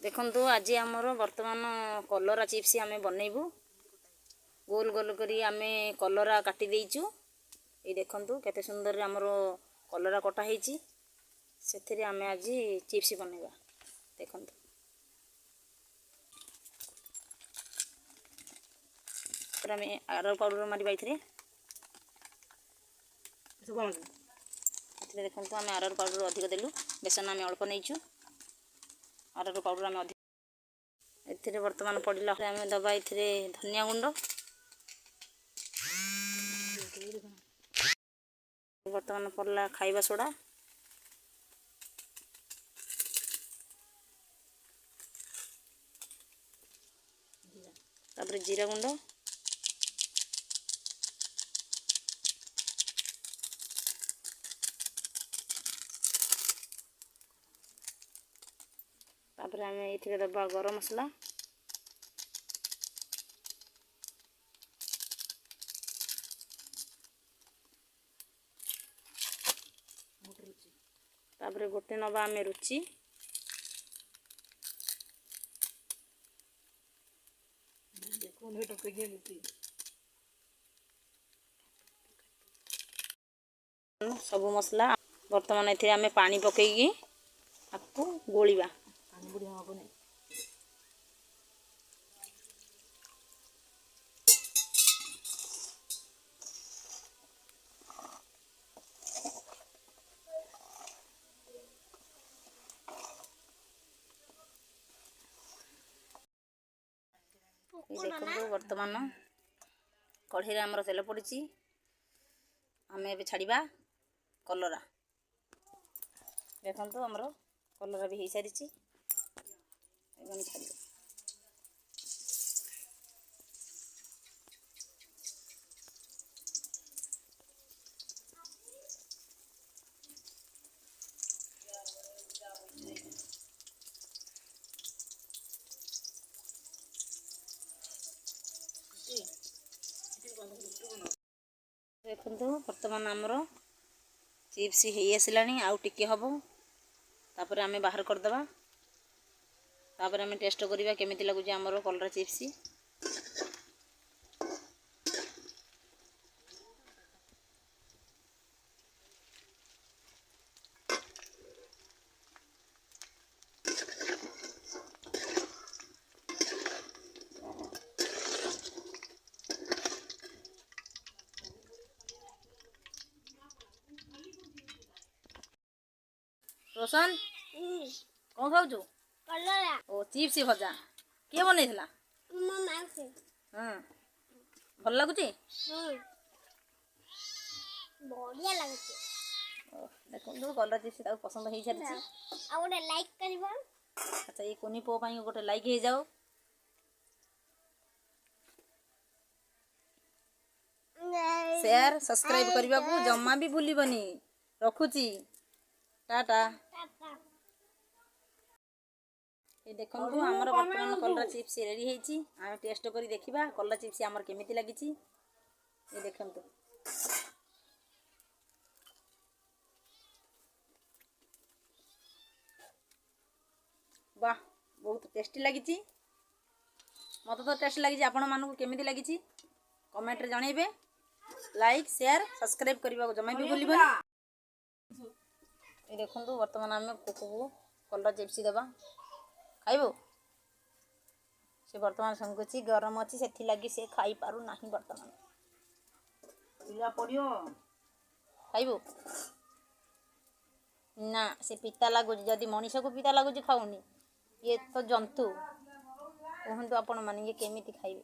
देखंतु आज आमर वर्तमान कलरा चिप्स आमे बनइबू गोल गोल करी आमे कलरा काटी देइचु। ये देखंतु केते सुंदर आमर कलरा कटा हेची सेथिरे आमे आज चिप्स बनइबा। देखंतु पूरा में अरर पाउडर मारी बाइथरे देखंतु आमे अरर पाउडर अधिक देलु बेसन आमे अल्प नैचु अरर पाउडर आमे अधिक एथिरे वर्तमान पड़िला आमे दबा एथिरे धनिया गुंड वर्तमान पड़ला खाइबा सोडा तापर जीरा गुंड तापर आमे एथिरे दबा गरम मसला तापर गोटे नबा आमे रुचि सब मसला वर्तमान एथिरे आमे पानी पकेगी आपको गोलिबा देखो वर्तमान कढ़ई आमर तेल पड़ी आमे ए छाड़िबा कलरा देखो आमर कलरा भी हो सारी छाड़ देखो वर्तमान आमर चिप्स हो आसलानी आउ टिके हम तापर आमे बाहर करदबा तापर आमे टेस्ट करिबा केमिति लागुची आमर कलरा चिप्स। रोशन कौन खाऊ ओ चिप्स भजा किए बनईला हाँ भल लगुची बढ़िया लगुची देखो कलर चिप्स ताको पसंद हो सारी आ गोटे लाइक करबा। अच्छा ये कोनी पो पाई गोटे लाइक हो जाओ शेयर सब्सक्राइब करबा को जम्मा भी भूलिबनी रखुची टाटा। ये देखो आमर वर्तमान कलरा चिप्स रेडी होईची आमे टेस्ट करी देखिबा कलरा चिप्स आमर केमिति लागिची। ये देखंतु वाह बहुत टेस्टी लागिची मत तो टेस्ट लागिची आपण मानकु केमिति लागिची कमेंट रे जणैबे लाइक शेयर सब्सक्राइब करबा को जम्मा भी भूलिबनी। ये देखो वर्तमान आम कुकू कलरा चिप्स दबा खाइबो से वर्तमान संगुची गरम अच्छी से लगी से खाई पारु नहीं वर्तमान पिला पड़ियो खाइबो ना से पिता लगुच जदि मनीष को पिता लगुच खाऊनी ये तो जंतु कहतु आपण माने ये केमिति खाइबे